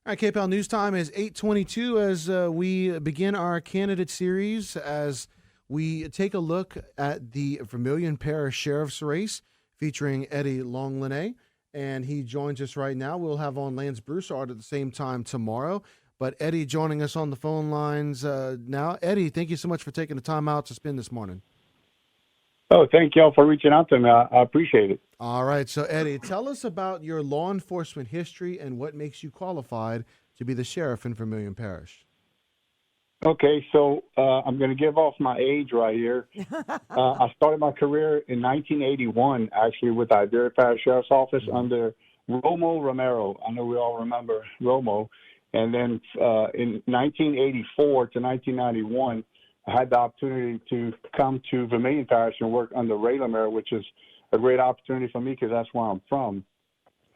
All right, KPEL News Time is 8:22 as we begin our candidate series as we take a look at the Vermilion Parish Sheriff's race featuring Eddie Longlinay. And he joins us right now. We'll have on Lance Broussard at the same time tomorrow. But Eddie joining us on the phone lines now. Eddie, thank you so much for taking the time out to spend this morning. Oh, thank y'all for reaching out to me. I appreciate it. All right. So, Eddie, tell us about your law enforcement history and what makes you qualified to be the sheriff in Vermilion Parish. Okay, so I'm going to give off my age right here. I started my career in 1981, actually, with the Iberia Parish Sheriff's Office under Romo Romero. I know we all remember Romo. And then in 1984 to 1991, I had the opportunity to come to Vermilion Parish and work under Ray Romero, which is a great opportunity for me because that's where I'm from.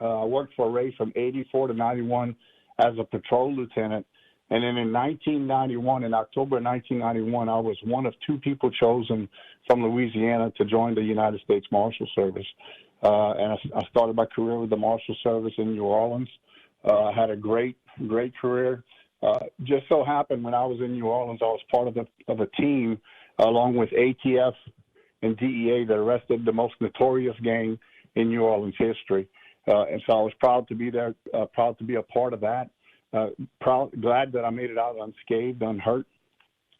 I worked for Ray from 84 to 91 as a patrol lieutenant. And then in 1991, in October 1991, I was one of two people chosen from Louisiana to join the United States Marshal Service. And I started my career with the Marshal Service in New Orleans. I had a great career. Just so happened when I was in New Orleans, I was part of a team along with ATF and DEA that arrested the most notorious gang in New Orleans history. And so I was proud to be there, proud to be a part of that. Glad that I made it out unscathed, unhurt.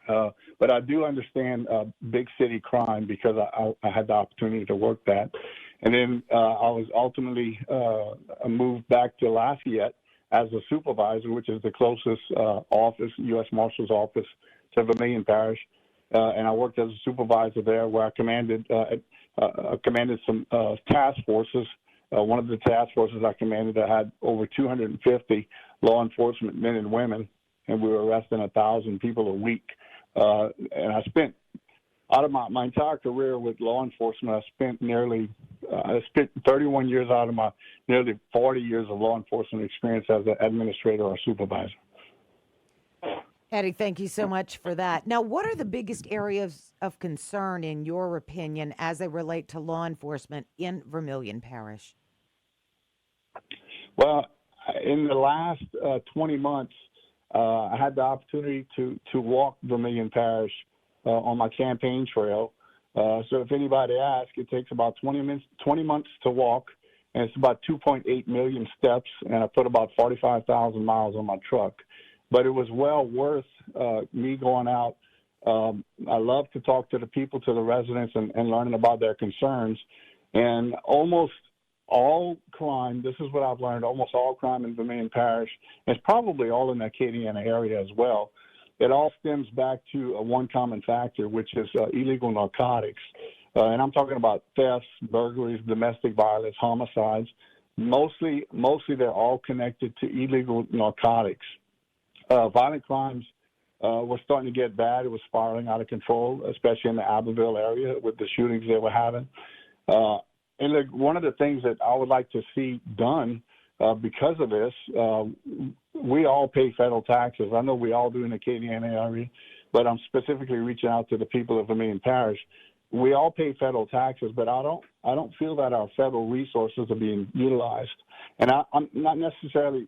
But I do understand big city crime because I had the opportunity to work that. And then I was ultimately moved back to Lafayette as a supervisor, which is the closest office, U.S. Marshal's office to Vermilion Parish. And I worked as a supervisor there where I commanded some task forces. One of the task forces I commanded, I had over 250 law enforcement men and women, and we were arresting 1,000 people a week. And I spent, out of my entire career with law enforcement, I spent 31 years out of my nearly 40 years of law enforcement experience as an administrator or supervisor. Eddie, thank you so much for that. Now, what are the biggest areas of concern, in your opinion, as they relate to law enforcement in Vermilion Parish? Well, in the last 20 months, I had the opportunity to walk Vermilion Parish on my campaign trail. So if anybody asks, it takes about 20 months to walk, and it's about 2.8 million steps, and I put about 45,000 miles on my truck. But it was well worth me going out. I love to talk to the people, to the residents, and learning about their concerns. And almost all crime, this is what I've learned, almost all crime in Vermilion Parish, and it's probably all in the Acadiana area as well, it all stems back to one common factor, which is illegal narcotics. And I'm talking about thefts, burglaries, domestic violence, homicides. Mostly they're all connected to illegal narcotics. Violent crimes were starting to get bad. It was spiraling out of control, especially in the Abbeville area with the shootings they were having. And look, one of the things that I would like to see done because of this, we all pay federal taxes. I know we all do in the Acadiana area, but I'm specifically reaching out to the people of Vermilion Parish. We all pay federal taxes, but I don't feel that our federal resources are being utilized. And I'm not necessarily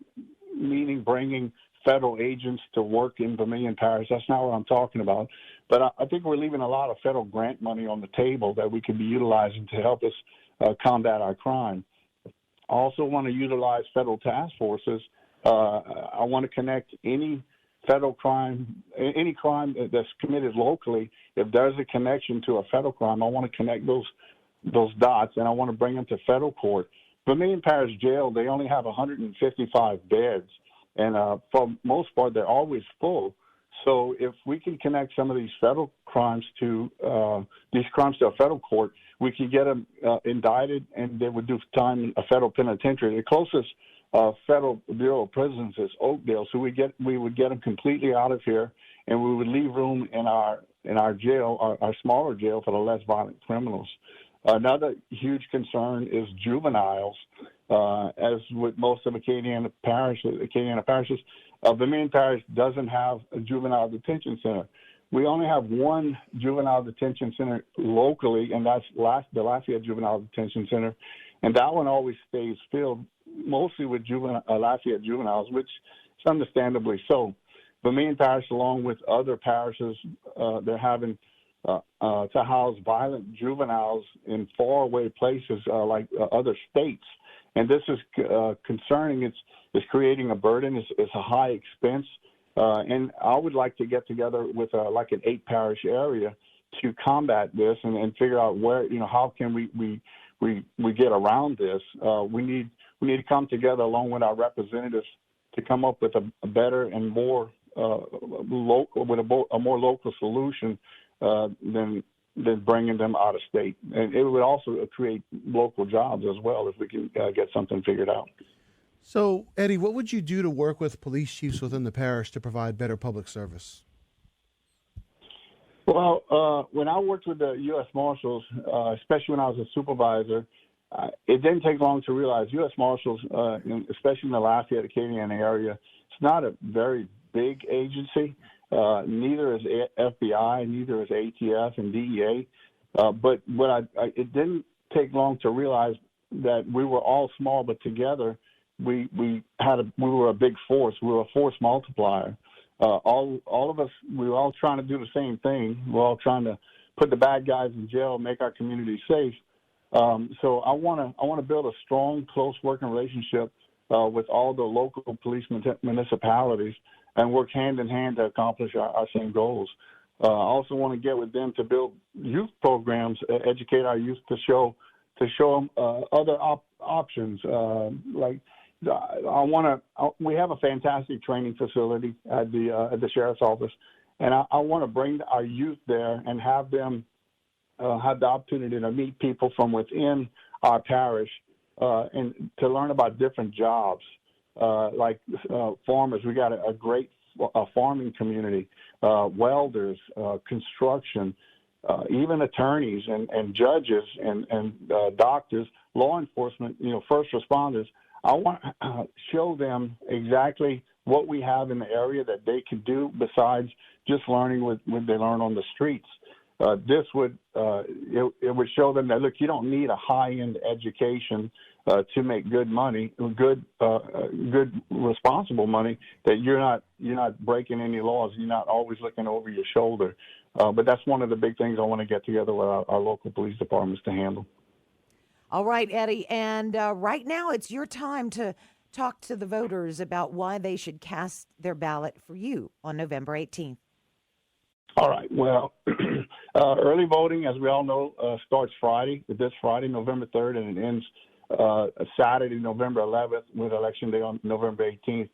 meaning bringing federal agents to work in Vermilion Parish. That's not what I'm talking about. But I think we're leaving a lot of federal grant money on the table that we could be utilizing to help us combat our crime. I also want to utilize federal task forces. I want to connect any federal crime, any crime that's committed locally. If there's a connection to a federal crime, I want to connect those dots, and I want to bring them to federal court. Vermilion Parish Jail, they only have 155 beds, and for most part, they're always full. So if we can connect some of these federal crimes to a federal court, we can get them indicted, and they would do time in a federal penitentiary. The closest federal Bureau of Prisons is Oakdale, so we would get them completely out of here, and we would leave room in our jail, our smaller jail, for the less violent criminals. Another huge concern is juveniles. As with most of Acadiana parishes, Vermilion Parish doesn't have a juvenile detention center. We only have one juvenile detention center locally, and that's the Lafayette Juvenile Detention Center, and that one always stays filled mostly with Lafayette juveniles, which is understandably so. Vermilion Parish, along with other parishes, they're having to house violent juveniles in faraway places like other states. And this is concerning. It's creating a burden. It's a high expense. And I would like to get together with like an 8-parish area to combat this and figure out where, how can we get around this. We need to come together along with our representatives to come up with a better and more a more local solution than bringing them out of state. And it would also create local jobs as well if we can get something figured out. So, Eddie, what would you do to work with police chiefs within the parish to provide better public service? Well, when I worked with the U.S. Marshals, especially when I was a supervisor, it didn't take long to realize U.S. Marshals, especially in the Lafayette Acadiana area, it's not a very big agency. Neither is FBI, neither is ATF and DEA. But it didn't take long to realize that we were all small, but together we were a big force. We were a force multiplier. All of us, we were all trying to do the same thing. We're all trying to put the bad guys in jail, make our community safe. So I want to build a strong, close working relationship with all the local police municipalities and work hand in hand to accomplish our same goals. I also want to get with them to build youth programs, educate our youth to show them other options. We have a fantastic training facility at the sheriff's office, and I want to bring our youth there and have them have the opportunity to meet people from within our parish and to learn about different jobs, like farmers. We got a great farming community, welders, construction, even attorneys and judges and doctors, law enforcement, first responders. I want to show them exactly what we have in the area that they could do besides just learning what they learn on the streets. This would it would show them that, look, you don't need a high-end education to make good money, good responsible money. That you're not breaking any laws. You're not always looking over your shoulder. But that's one of the big things I want to get together with our local police departments to handle. All right, Eddie. And right now it's your time to talk to the voters about why they should cast their ballot for you on November 18th. All right. Well, early voting, as we all know, starts this Friday, November 3rd, and it ends Saturday, November 11th, with Election Day on November 18th.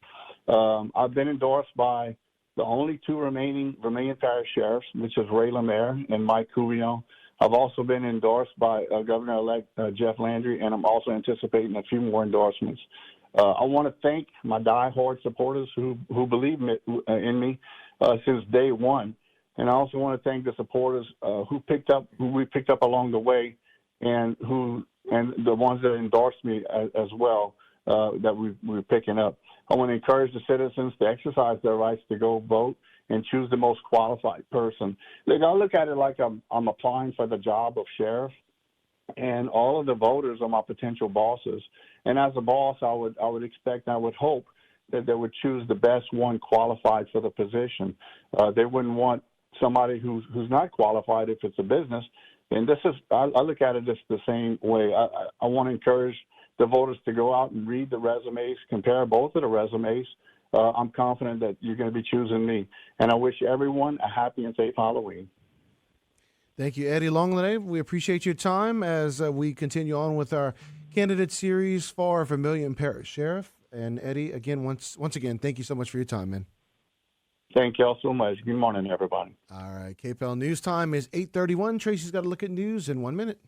I've been endorsed by the only two remaining Vermilion Parish sheriffs, which is Ray Lemaire and Mike Courion. I've also been endorsed by Governor-elect Jeff Landry, and I'm also anticipating a few more endorsements. I want to thank my diehard supporters who believe in me since day one, and I also want to thank the supporters who we picked up along the way, and the ones that endorsed me as well that we're picking up. I want to encourage the citizens to exercise their rights to go vote and choose the most qualified person. Look, I look at it like I'm applying for the job of sheriff, and all of the voters are my potential bosses. And as a boss, I would expect, I would hope that they would choose the best one qualified for the position. They wouldn't want somebody who's not qualified if it's a business. And I look at it just the same way. I want to encourage the voters to go out and read the resumes, compare both of the resumes. I'm confident that you're going to be choosing me. And I wish everyone a happy and safe Halloween. Thank you, Eddie Longley. We appreciate your time as we continue on with our candidate series for Vermilion Parish Sheriff. And Eddie, again, once again, thank you so much for your time, man. Thank you all so much. Good morning, everybody. All right, KPEL News Time is 8:31. Tracy's got to look at news in 1 minute.